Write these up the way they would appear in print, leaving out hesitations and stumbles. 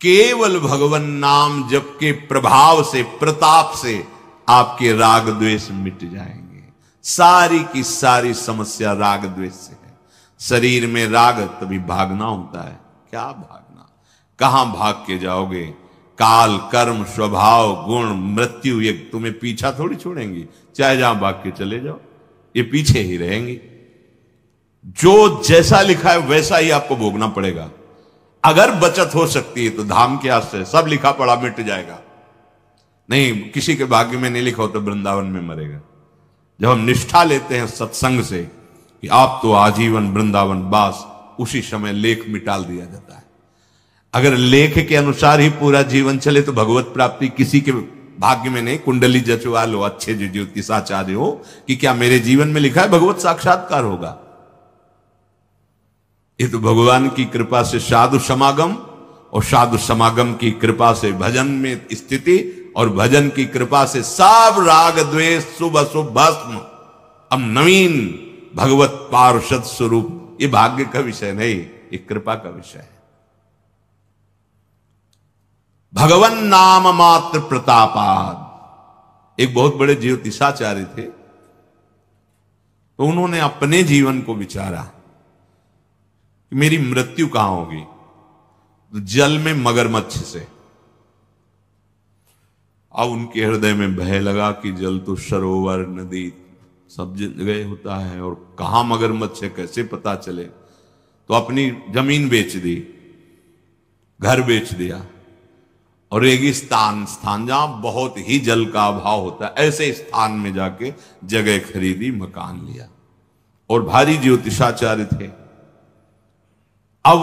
केवल भगवान नाम जप के प्रभाव से, प्रताप से आपके राग द्वेष मिट जाएंगे। सारी की सारी समस्या राग द्वेष से है। शरीर में राग तभी भागना होता है। क्या भागना, कहां भाग के जाओगे? काल, कर्म, स्वभाव, गुण, मृत्यु ये तुम्हें पीछा थोड़ी छोड़ेंगी। चाहे जहां भाग के चले जाओ, ये पीछे ही रहेंगी। जो जैसा लिखा है वैसा ही आपको भोगना पड़ेगा। अगर बचत हो सकती है तो धाम के आश्रय, सब लिखा पड़ा मिट जाएगा। नहीं, किसी के भाग्य में नहीं लिखा हो तो वृंदावन में मरेगा। जब हम निष्ठा लेते हैं सत्संग से कि आप तो आजीवन वृंदावन वास, उसी समय लेख मिटाल दिया जाता है। अगर लेख के अनुसार ही पूरा जीवन चले तो भगवत प्राप्ति किसी के भाग्य में नहीं। कुंडली जचवा लो, अच्छे जो ज्योतिषाचार्य हो कि क्या मेरे जीवन में लिखा है भगवत साक्षात्कार होगा? ये तो भगवान की कृपा से साधु समागम, और साधु समागम की कृपा से भजन में स्थिति, और भजन की कृपा से सब राग द्वेष शुभ अशुभ भस्म। अब नवीन भगवत पार्षद स्वरूप। ये भाग्य का विषय नहीं, ये कृपा का विषय है। भगवन नाम मात्र प्रतापाद। एक बहुत बड़े ज्योतिषाचार्य थे, तो उन्होंने अपने जीवन को विचारा कि मेरी मृत्यु कहां होगी? तो जल में मगरमच्छ से। अब उनके हृदय में भय लगा कि जल तो सरोवर, नदी सब जगह होता है, और कहां मगरमच्छ है कैसे पता चले? तो अपनी जमीन बेच दी, घर बेच दिया, और रेगिस्तान स्थान जहां बहुत ही जल का अभाव होता है, ऐसे स्थान में जाके जगह खरीदी, मकान लिया। और भारी ज्योतिषाचार्य थे। अब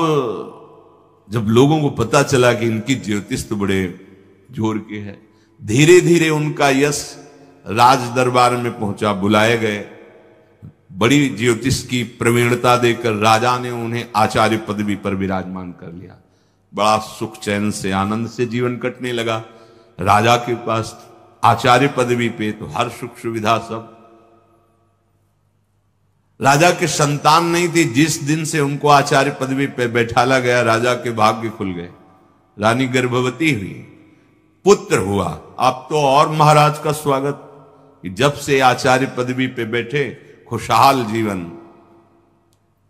जब लोगों को पता चला कि इनकी ज्योतिष तो बड़े जोर के है, धीरे धीरे उनका यश राज दरबार में पहुंचा। बुलाए गए, बड़ी ज्योतिष की प्रवीणता देकर राजा ने उन्हें आचार्य पदवी पर विराजमान कर लिया। बड़ा सुख चैन से, आनंद से जीवन कटने लगा। राजा के पास आचार्य पदवी पे तो हर सुख सुविधा सब। राजा के संतान नहीं थी। जिस दिन से उनको आचार्य पदवी पे बैठाला गया, राजा के भाग्य खुल गए। रानी गर्भवती हुई, पुत्र हुआ। अब तो और महाराज का स्वागत कि जब से आचार्य पदवी पे बैठे, खुशहाल जीवन।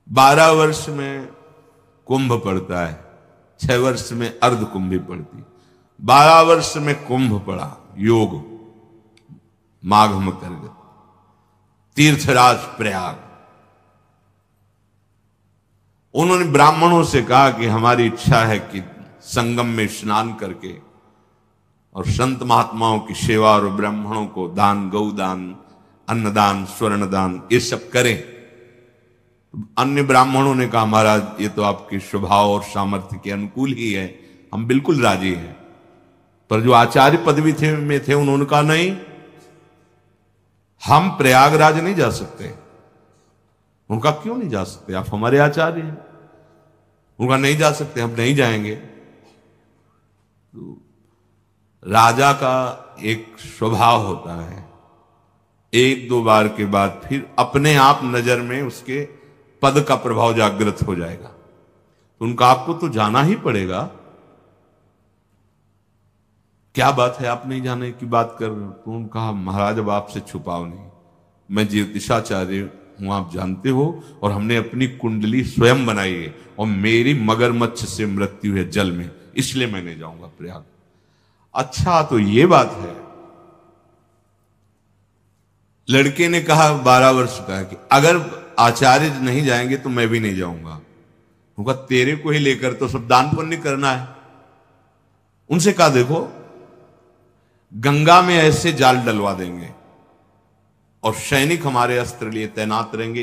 12 वर्ष में कुंभ पड़ता है, 6 वर्ष में अर्ध कुंभी पड़ती, 12 वर्ष में कुंभ पड़ा। योग माघ मकर तीर्थराज प्रयाग। उन्होंने ब्राह्मणों से कहा कि हमारी इच्छा है कि संगम में स्नान करके और संत महात्माओं की सेवा और ब्राह्मणों को दान, गौदान, अन्नदान, स्वर्णदान ये सब करें। अन्य ब्राह्मणों ने कहा महाराज ये तो आपके स्वभाव और सामर्थ्य के अनुकूल ही है, हम बिल्कुल राजी हैं। पर जो आचार्य पदवी में थे उन्होंने कहा नहीं, हम प्रयागराज नहीं जा सकते। उनका क्यों नहीं जा सकते? आप हमारे आचार्य हैं। उनका नहीं जा सकते, हम नहीं जाएंगे। तो राजा का एक स्वभाव होता है, 1-2 बार के बाद फिर अपने आप नजर में उसके पद का प्रभाव जागृत हो जाएगा। तो उनका आपको तो जाना ही पड़ेगा। क्या बात है आप नहीं जाने की बात कर रहे हो? तो उन्होंने कहा महाराज अब आपसे छुपाओ नहीं, मैं ज्योतिषाचार्य हूं, आप जानते हो, और हमने अपनी कुंडली स्वयं बनाई है, और मेरी मगरमच्छ से मृत्यु है जल में, इसलिए मैं नहीं जाऊंगा प्रयाग। अच्छा तो ये बात है। लड़के ने कहा 12 वर्ष का कि अगर आचार्य नहीं जाएंगे तो मैं भी नहीं जाऊंगा। उनका तेरे को ही लेकर तो सब दान पुण्य करना है। उनसे कहा देखो गंगा में ऐसे जाल डलवा देंगे और सैनिक हमारे अस्त्र लिए तैनात रहेंगे,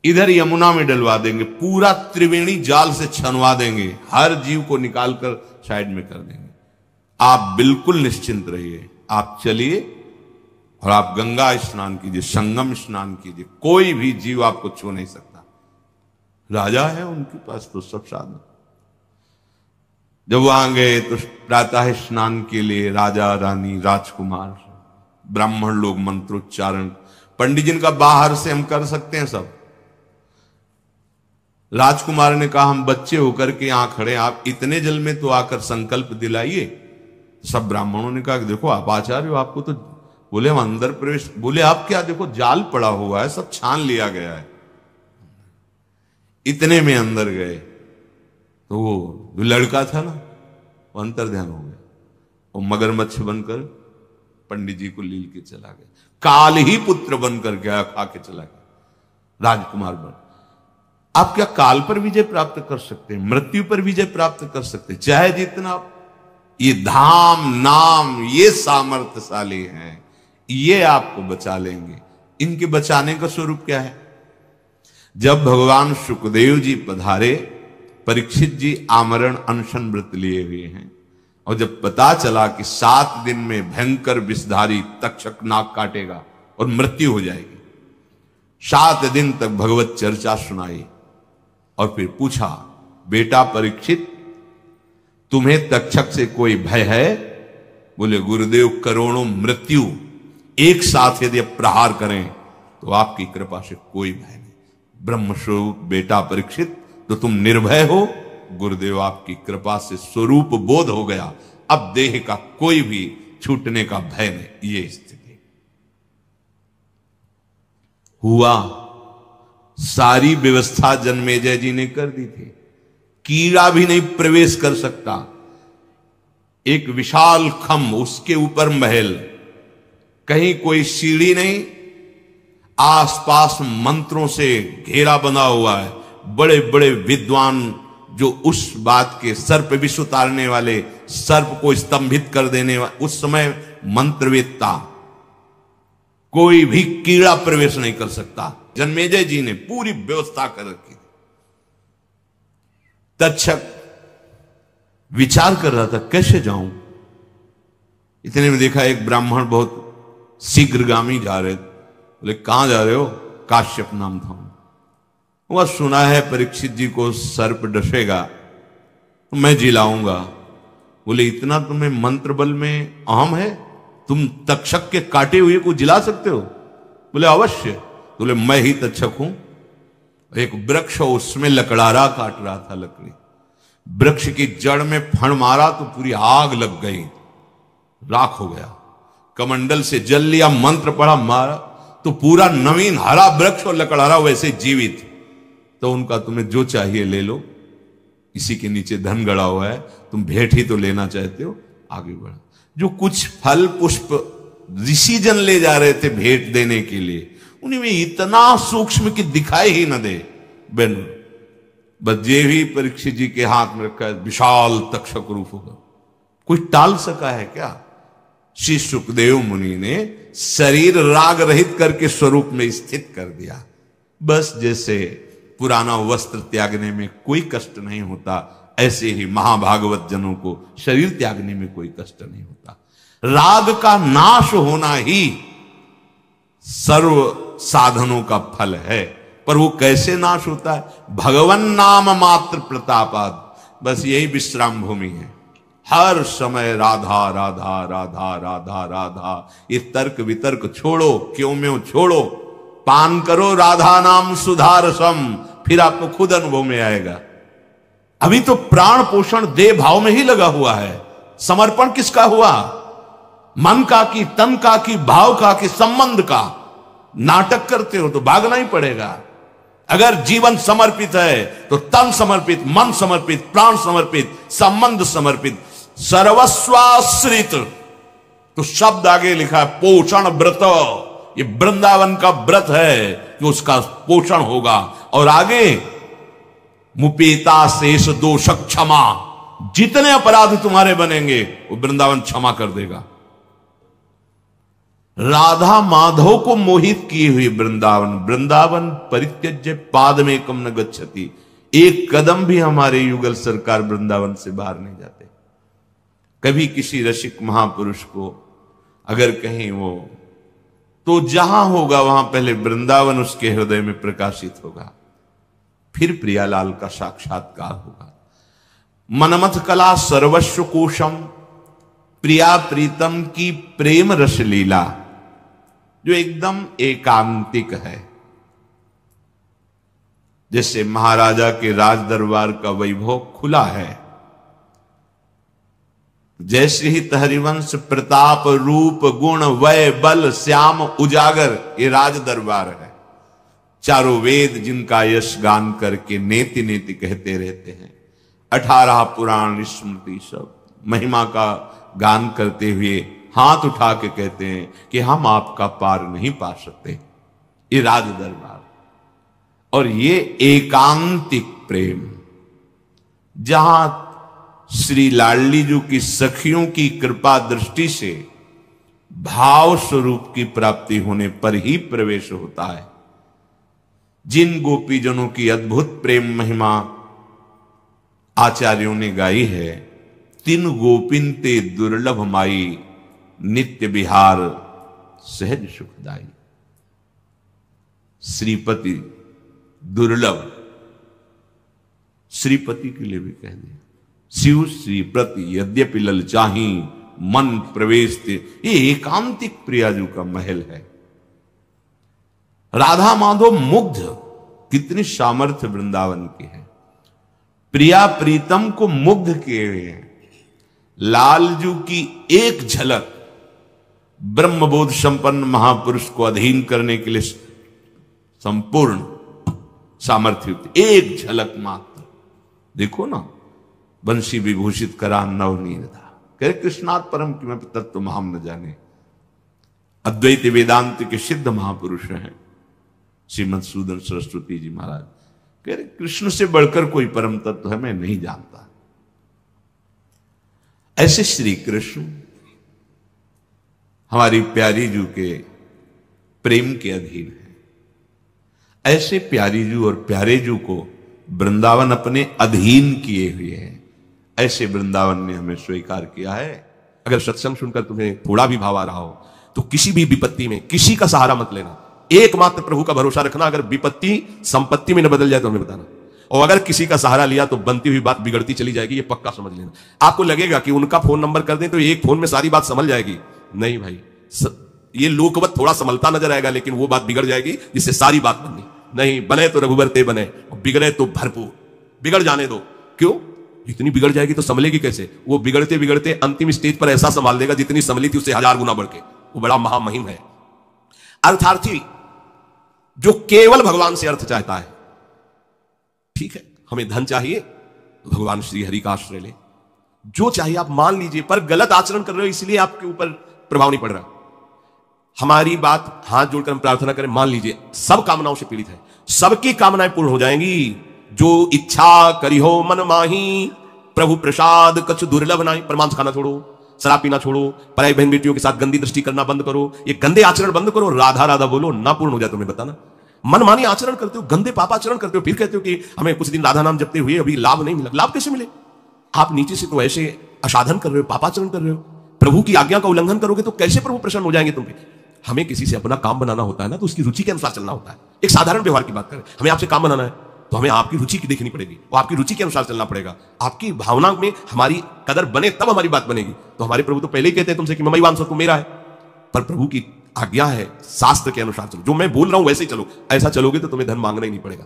इधर यमुना में डलवा देंगे, पूरा त्रिवेणी जाल से छनवा देंगे, हर जीव को निकालकर साइड में कर देंगे। आप बिल्कुल निश्चिंत रहिए, आप चलिए और आप गंगा स्नान कीजिए, संगम स्नान कीजिए, कोई भी जीव आपको छू नहीं सकता। राजा है उनके पास तो सब साधन। जब वहां गए तो प्रातः स्नान के लिए राजा, रानी, राजकुमार, ब्राह्मण लोग मंत्रोच्चारण, पंडित जिन का बाहर से हम कर सकते हैं सब। राजकुमार ने कहा हम बच्चे होकर के यहां खड़े, आप इतने जल में तो आकर संकल्प दिलाइए। सब ब्राह्मणों ने कहा देखो आप आचार्य हो, आपको तो, बोले हम अंदर प्रवेश, बोले आप क्या, देखो जाल पड़ा हुआ है, सब छान लिया गया है। इतने में अंदर गए तो वो जो लड़का था ना वो अंतर ध्यान हो गया, वो मगरमच्छ बनकर पंडित जी को लील के चला गया, काल ही पुत्र बनकर गया, खा के चला गया राजकुमार बन। आप क्या काल पर विजय प्राप्त कर सकते हैं, मृत्यु पर विजय प्राप्त कर सकते हैं, चाहे जितना। ये धाम नाम ये सामर्थ्यशाली हैं, ये आपको बचा लेंगे। इनके बचाने का स्वरूप क्या है? जब भगवान शुकदेव जी पधारे, परीक्षित जी आमरण अनशन व्रत लिए हुए हैं, और जब पता चला कि 7 दिन में भयंकर विषधारी तक्षक नाक काटेगा और मृत्यु हो जाएगी, 7 दिन तक भगवत चर्चा सुनाई और फिर पूछा, बेटा परीक्षित तुम्हें तक्षक से कोई भय है? बोले गुरुदेव करोड़ों मृत्यु एक साथ यदि प्रहार करें तो आपकी कृपा से कोई भय नहीं। ब्रह्मस्वरूप बेटा परीक्षित तो तुम निर्भय हो, गुरुदेव आपकी कृपा से स्वरूप बोध हो गया, अब देह का कोई भी छूटने का भय नहीं। ये स्थिति हुआ। सारी व्यवस्था जन्मेजय जी ने कर दी थी, कीड़ा भी नहीं प्रवेश कर सकता। एक विशाल खम्भ, उसके ऊपर महल, कहीं कोई सीढ़ी नहीं, आसपास मंत्रों से घेरा बना हुआ है। बड़े बड़े विद्वान जो उस बात के सर्प विष उतारने वाले, सर्प को स्तंभित कर देने वाले उस समय मंत्रवेत्ता, कोई भी कीड़ा प्रवेश नहीं कर सकता। जन्मेजय जी ने पूरी व्यवस्था कर रखी। तक्षक विचार कर रहा था कैसे जाऊं। इतने में देखा एक ब्राह्मण बहुत शीघ्रगामी जा रहे, बोले कहां जा रहे हो? काश्यप नाम था। वह सुना है परीक्षित जी को सर्प डसेगा तो मैं जिलाऊंगा। बोले इतना तुम्हें मंत्र बल में अहम है, तुम तक्षक के काटे हुए को जिला सकते हो? बोले अवश्य। बोले मैं ही तक्षक हूं। एक वृक्ष उसमें लकड़ारा काट रहा था, लकड़ी वृक्ष की जड़ में फण मारा तो पूरी आग लग गई, राख हो गया। कमंडल से जल लिया, मंत्र पढ़ा, मारा तो पूरा नवीन हरा वृक्ष और लकड़ारा वैसे जीवित। तो उनका तुम्हें जो चाहिए ले लो, इसी के नीचे धन गड़ा हुआ है, तुम भेंट ही तो लेना चाहते हो, आगे बढ़ा। जो कुछ फल पुष्प ऋषिजन ले जा रहे थे भेंट देने के लिए, उन्हीं में इतना सूक्ष्म कि दिखाई ही न दे। बन बस ये भी परीक्षित जी के हाथ में रखा है, विशाल तक्षक रूप होगा। कोई टाल सका है क्या? श्री सुखदेव मुनि ने शरीर राग रहित करके स्वरूप में स्थित कर दिया। बस जैसे पुराना वस्त्र त्यागने में कोई कष्ट नहीं होता, ऐसे ही महाभागवत जनों को शरीर त्यागने में कोई कष्ट नहीं होता। राग का नाश होना ही सर्व साधनों का फल है। पर वो कैसे नाश होता है? भगवन नाम मात्र प्रतापाद। बस यही विश्राम भूमि है। हर समय राधा राधा राधा राधा राधा, ये तर्क वितर्क छोड़ो, क्यों में छोड़ो, पान करो राधा नाम सुधारसम, फिर आपको खुद अनुभव में आएगा। अभी तो प्राण पोषण देह भाव में ही लगा हुआ है। समर्पण किसका हुआ? मन का कि तन का कि भाव का कि संबंध का? नाटक करते हो तो भागना ही पड़ेगा। अगर जीवन समर्पित है तो तन समर्पित, मन समर्पित, प्राण समर्पित, संबंध समर्पित, सर्वस्वाश्रित। तो शब्द आगे लिखा है पोषण व्रत। ये वृंदावन का व्रत है कि उसका पोषण होगा। और आगे मुपेता शेष दोष क्षमा, जितने अपराध तुम्हारे बनेंगे वो वृंदावन क्षमा कर देगा। राधा माधव को मोहित की हुई वृंदावन, वृंदावन परित्यज्य पाद में कम न गच्छति। एक कदम भी हमारे युगल सरकार वृंदावन से बाहर नहीं जाते। कभी किसी रसिक महापुरुष को अगर कहीं वो, तो जहां होगा वहां पहले वृंदावन उसके हृदय में प्रकाशित होगा, फिर प्रियालाल का साक्षात्कार होगा। मनमथ कला सर्वस्व कोशम, प्रिया प्रीतम की प्रेम रस लीला, जो एकदम एकांतिक है। जैसे महाराजा के राज दरबार का वैभव खुला है, जैसे ही हरिवंश प्रताप रूप गुण वय बल श्याम उजागर ये राज दरबार है। चारों वेद जिनका यश गान करके नेति नेति कहते रहते हैं, 18 पुराण स्मृति सब महिमा का गान करते हुए हाथ उठा के कहते हैं कि हम आपका पार नहीं पा सकते। ये राज दरबार और ये एकांतिक प्रेम, जहां श्री लाडली जी की सखियों की कृपा दृष्टि से भाव स्वरूप की प्राप्ति होने पर ही प्रवेश होता है। जिन गोपीजनों की अद्भुत प्रेम महिमा आचार्यों ने गाई है, तिन गोपिन ते दुर्लभ माई नित्य विहार सहज सुखदाई। श्रीपति दुर्लभ, श्रीपति के लिए भी कह दिया, शिव श्रीपति यद्यपि ललचाही मन प्रवेश थे। ये एकांतिक प्रियाजू का महल है। राधा माधव मुग्ध, कितनी सामर्थ्य वृंदावन की है। प्रिया प्रीतम को मुग्ध किए हुए हैं। लालजू की एक झलक ब्रह्मबोध संपन्न महापुरुष को अधीन करने के लिए संपूर्ण सामर्थ्य होती। एक झलक मात्र देखो ना, बंशी विभूषित करा नवनीत था, कह कृष्णात परम कि मैं तत्व महाम न जाने। अद्वैत वेदांत के सिद्ध महापुरुष हैं श्रीमद सूदन सरस्वती जी महाराज, कह रहे कृष्ण से बढ़कर कोई परम तत्व है मैं नहीं जानता। ऐसे श्री कृष्ण हमारी प्यारी जू के प्रेम के अधीन है। ऐसे प्यारी जू और प्यारे जू को वृंदावन अपने अधीन किए हुए हैं। ऐसे वृंदावन ने हमें स्वीकार किया है। अगर सत्संग सुनकर तुम्हें थोड़ा भी भाव आ रहा हो तो किसी भी विपत्ति में किसी का सहारा मत लेना, एकमात्र प्रभु का भरोसा रखना। अगर विपत्ति संपत्ति में न बदल जाए तो हमें बताना, और अगर किसी का सहारा लिया तो बनती हुई बात बिगड़ती चली जाएगी, ये पक्का समझ लेना। आपको लगेगा कि उनका फोन नंबर कर दें तो एक फोन में सारी बात संभल जाएगी, नहीं भाई, ये लोकवत थोड़ा संभलता नजर आएगा, लेकिन वो बात बिगड़ जाएगी जिससे सारी बात बननी नहीं। बने तो रघुबर ते बने, बिगड़े तो भरपूर, बिगड़ जाने दो। क्यों? इतनी बिगड़ जाएगी तो संभलेगी कैसे? वो बिगड़ते बिगड़ते अंतिम स्टेज पर ऐसा संभाल देगा जितनी संभली थी उससे 1000 गुना बढ़ के। वो बड़ा महामहिम है। अर्थार्थी जो केवल भगवान से अर्थ चाहता है, ठीक है, हमें धन चाहिए तो भगवान श्री हरि का आश्रय ले, जो चाहिए आप मान लीजिए, पर गलत आचरण कर रहे हो इसलिए आपके ऊपर प्रभाव नहीं पड़ रहा। हमारी बात हाथ जोड़कर हम प्रार्थना करें, मान लीजिए सब कामनाओं से पीड़ित है, सबकी कामनाएं पूर्ण हो जाएंगी। जो इच्छा करी हो मन माही, प्रभु प्रसाद कछ दुर्लभ नाही। परमांस खाना छोड़ो, शराब पीना छोड़ो, पराई बहन बेटियों के साथ गंदी दृष्टि करना बंद करो, ये गंदे आचरण बंद करो, राधा राधा बोलो, ना पूर्ण हो जाए तुम्हें बताना। मनमानी आचरण करते हो, गंदे पापाचरण करते हो, फिर कहते हो कि हमें कुछ दिन राधा नाम जपते हुए अभी लाभ नहीं मिला। लाभ कैसे मिले? आप नीचे से तो ऐसे असाधन कर रहे हो, पापाचरण कर रहे हो, प्रभु की आज्ञा का उल्लंघन करोगे तो कैसे प्रभु प्रसन्न हो जाएंगे तुम पे? हमें किसी से अपना काम बनाना होता है ना, तो उसकी रुचि के अनुसार चलना होता है। एक साधारण व्यवहार की बात करें, हमें आपसे काम बनाना है तो हमें आपकी रुचि की देखनी पड़ेगी, और आपकी रुचि के अनुसार चलना पड़ेगा। आपकी भावना में हमारी कदर बने तब हमारी बात बनेगी। तो हमारे प्रभु तो पहले ही कहते हैं तुमसे कि ममई वांस तू मेरा है, पर प्रभु की आज्ञा है शास्त्र के अनुसार चलो, जो मैं बोल रहा हूं वैसे ही चलो। ऐसा चलोगे तो तुम्हें धन मांगना ही नहीं पड़ेगा।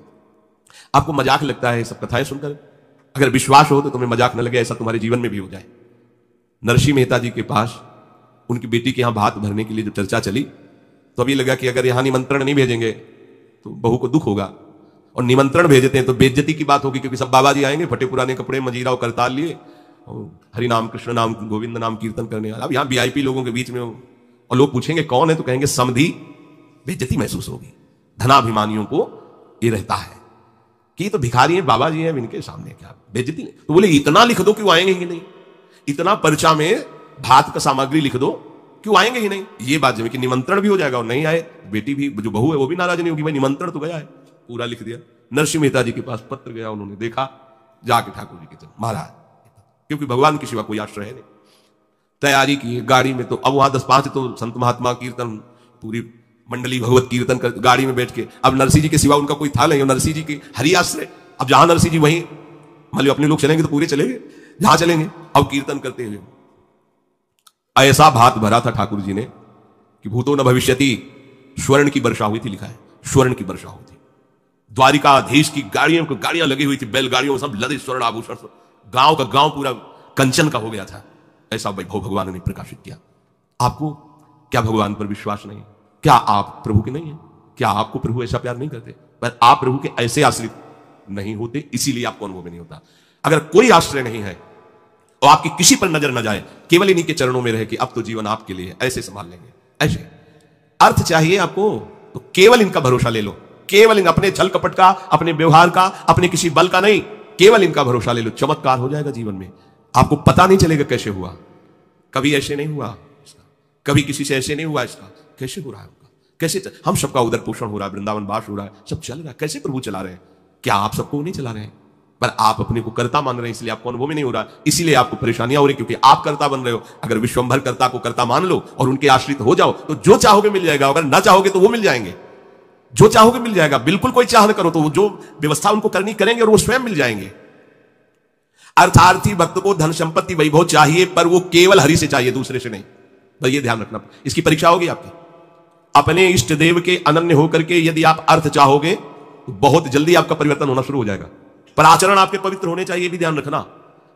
आपको मजाक लगता है सब कथाएं सुनकर, अगर विश्वास हो तो तुम्हें मजाक न लगे, ऐसा तुम्हारे जीवन में भी हो जाए। नरसिंह मेहता जी के पास उनकी बेटी के यहां भात भरने के लिए जब चर्चा चली तो अभी लगा कि अगर यहां निमंत्रण नहीं भेजेंगे तो बहू को दुख होगा, और निमंत्रण भेजते हैं तो बेइज्जती की बात होगी, क्योंकि सब बाबा जी आएंगे फटे पुराने कपड़े, मंजीरा और करताल लिए, हरि नाम कृष्ण नाम गोविंद नाम कीर्तन करने वाला। अब यहाँ वीआईपी लोगों के बीच में और लोग पूछेंगे कौन है, तो कहेंगे समधी, बेइज्जती महसूस होगी। धनाभिमानियों को ये रहता है कि ये तो भिखारी हैं, बाबा जी हैं, इनके सामने क्या बेइज्जती नहीं। तो बोले इतना लिख दो क्यों आएंगे ही नहीं, इतना पर्चा में भात का सामग्री लिख दो क्यों आएंगे ही नहीं। ये बात जब कि निमंत्रण भी हो जाएगा और नहीं आए, बेटी भी जो बहू है वो भी नाराज नहीं होगी, भाई निमंत्रण तो गया है, पूरा लिख दिया। नरसिंह मेहता जी के पास पत्र गया, उन्होंने देखा, जाके ठाकुर जी के चरण महाराज, क्योंकि भगवान के सिवा कोई आश्रय है नहीं। तैयारी की गाड़ी में, तो अब वहां 10-5 तो संत महात्मा कीर्तन, पूरी मंडली भगवत कीर्तन कर गाड़ी में बैठ के, अब नरसिंह जी के सिवा उनका कोई था नहीं, नरसिंह जी की हरि आश्रय। अब जहां नरसिंह जी वहीं मान लो अपने लोग चलेंगे तो पूरे चलेंगे, जहां चलेंगे अब कीर्तन करते हुए। ऐसा भात भरा था ठाकुर जी ने कि भूतो न भविष्यति, स्वर्ण की वर्षा हुई थी, लिखा है स्वर्ण की वर्षा हुई थी। द्वारिकाधीश की गाड़ियां लगी हुई थी, बैलगाड़ियों में सब लदे स्वर्ण आभूषण, गांव का गांव पूरा कंचन का हो गया था। ऐसा वैभव भगवान ने प्रकाशित किया। आपको क्या भगवान पर विश्वास नहीं? क्या आप प्रभु के नहीं है? क्या आपको प्रभु ऐसा प्यार नहीं करते? पर आप प्रभु के ऐसे आश्रित नहीं होते, इसीलिए आपको अनुभव में नहीं होता। अगर कोई आश्रय नहीं है और आपकी किसी पर नजर न जाए, केवल इन्हीं के चरणों में रहे कि अब तो जीवन आपके लिए, ऐसे संभाल लेंगे। ऐसे अर्थ चाहिए आपको तो केवल इनका भरोसा ले लो, केवल इन अपने छल कपट का, अपने व्यवहार का, अपने किसी बल का नहीं, केवल इनका भरोसा ले लो। चमत्कार हो जाएगा जीवन में, आपको पता नहीं चलेगा कैसे हुआ। कभी ऐसे नहीं हुआ इसका, कभी किसी से ऐसे नहीं हुआ इसका, कैसे हो रहा है उनका, कैसे हम सबका उधर पोषण हो रहा है, वृंदावन वास हो रहा है, सब चल रहा है, कैसे प्रभु चला रहे हैं? क्या आप सबको नहीं चला रहे हैं? पर आप अपने को कर्ता मान रहे हैं, इसलिए आपको अनुभव में नहीं हो रहा, इसीलिए आपको परेशानियां हो रही, क्योंकि आप कर्ता बन रहे हो। अगर विश्वंभर कर्ता को कर्ता मान लो और उनके आश्रित हो जाओ तो जो चाहोगे मिल जाएगा, अगर ना चाहोगे तो वो मिल जाएंगे। जो चाहोगे मिल जाएगा, बिल्कुल कोई चाह न करो तो जो व्यवस्था उनको करनी करेंगे और वो स्वयं मिल जाएंगे। अर्थार्थी भक्त को धन संपत्ति वैभव चाहिए, पर वो केवल हरि से चाहिए, दूसरे से नहीं। बस ये ध्यान रखना, इसकी परीक्षा होगी आपकी। अपने इष्ट देव के अनन्य होकर के यदि आप अर्थ चाहोगे तो बहुत जल्दी आपका परिवर्तन होना शुरू हो जाएगा। पर आचरण आपके पवित्र होने चाहिए, भी ध्यान रखना।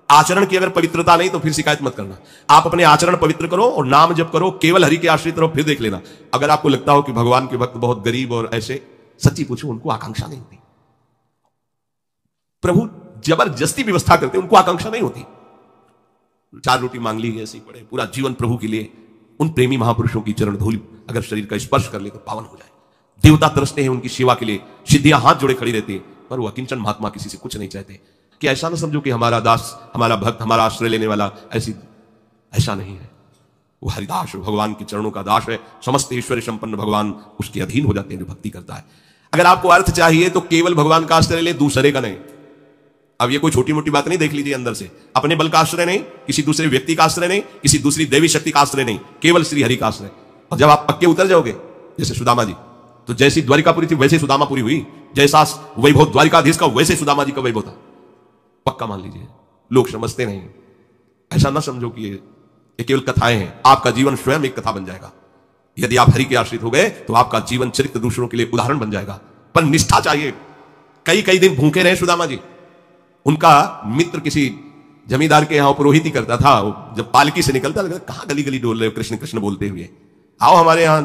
आचरण की अगर पवित्रता नहीं तो फिर शिकायत मत करना। आप अपने आचरण पवित्र करो और नाम जप करो, केवल हरि के आश्रित रहो, फिर देख लेना। अगर आपको लगता हो कि भगवान के भक्त बहुत गरीब और ऐसे, सच्ची पूछो, उनको आकांक्षा नहीं होती। प्रभु जबरदस्ती व्यवस्था करते, उनको आकांक्षा नहीं होती। 4 रोटी मांग ली, ऐसे ही पड़े, पूरा जीवन प्रभु के लिए। उन प्रेमी महापुरुषों की चरण धूल अगर शरीर का स्पर्श कर ले तो पावन हो जाए। देवता तरसते हैं उनकी सेवा के लिए, सिद्धियां हाथ जोड़े खड़ी रहती है, पर वो अकिंचन महात्मा किसी से कुछ नहीं चाहते। कि ऐसा ना समझो कि हमारा दास, हमारा भक्त, हमारा आश्रय लेने वाला ऐसा नहीं है। वो हरिदास, भगवान के चरणों का दास है। समस्त ऐश्वर्य संपन्न भगवान उसके अधीन हो जाते हैं जो भक्ति करता है। अगर आपको अर्थ चाहिए तो केवल भगवान का आश्रय ले, दूसरे का नहीं। अब ये कोई छोटी मोटी बात नहीं, देख लीजिए अंदर से। अपने बल का आश्रय नहीं, किसी दूसरे व्यक्ति का आश्रय नहीं, किसी दूसरी देवी शक्ति का आश्रय नहीं, केवल श्री हरि का आश्रय। और जब आप पक्के उतर जाओगे, जैसे सुदामा जी, तो जैसी द्वारिकापुरी थी वैसे सुदामापुरी हुई, जैसा वैभव द्वारिकाधीश का वैसे सुदामा जी का वैभव था। पक्का मान लीजिए। लोग समझते नहीं, ऐसा ना समझो कि ये केवल कथाएं हैं। आपका जीवन स्वयं एक कथा बन जाएगा। यदि आप हरि के आश्रित हो गए तो आपका जीवन चरित्र दूसरों के लिए उदाहरण बन जाएगा। पर निष्ठा चाहिए। कई दिन भूखे रहे सुदामा जी। उनका मित्र किसी जमींदार के यहां पुरोहित ही करता था। जब पालकी से निकलता था, कहां गली गली डोल रहे हो कृष्ण कृष्ण बोलते हुए, आओ हमारे यहां,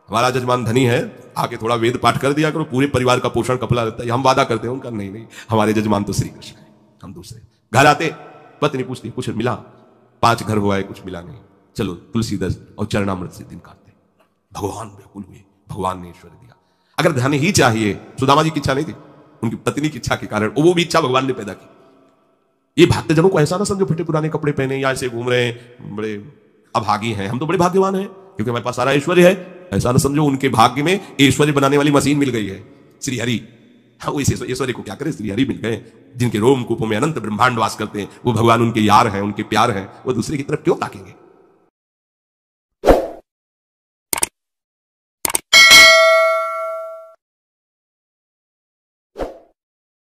हमारा जजमान धनी है, आके थोड़ा वेद पाठ कर दिया करो, पूरे परिवार का पोषण कपड़ा रहता है। हम वादा करते हैं। उनका नहीं, हमारे जजमान तो श्री कृष्ण है, हम दूसरे। घर आते पत्नी पूछती, कुछ मिला? 5 घर हुआ है, कुछ मिला नहीं। चलो तुलसी दस और चरणामृत से दिन काटते। भगवान व्याकुल हुए, भगवान ने ईश्वर दिया। अगर धन ही चाहिए, सुदामा जी की इच्छा नहीं थी, उनकी पत्नी की इच्छा के कारण वो भी इच्छा भगवान ने पैदा की। ये भक्तजनों को ऐसा ना समझो फटे पुराने कपड़े पहने या ऐसे घूम रहे हैं, बड़े अभागी हैं, हम तो बड़े भाग्यवान हैं क्योंकि हमारे पास सारा ऐश्वर्य है। ऐसा ना समझो उनके भाग्य में ऐश्वर्य बनाने वाली मशीन मिल गई है, श्री हरि। हाँ, वो इस ऐश्वर्य को क्या करे, श्री हरि मिल गए, जिनके रोम कूपों में अनंत ब्रह्मांड वास करते हैं। वो भगवान उनके यार हैं, उनके प्यार हैं, वो दूसरे की तरफ क्यों ताकेंगे?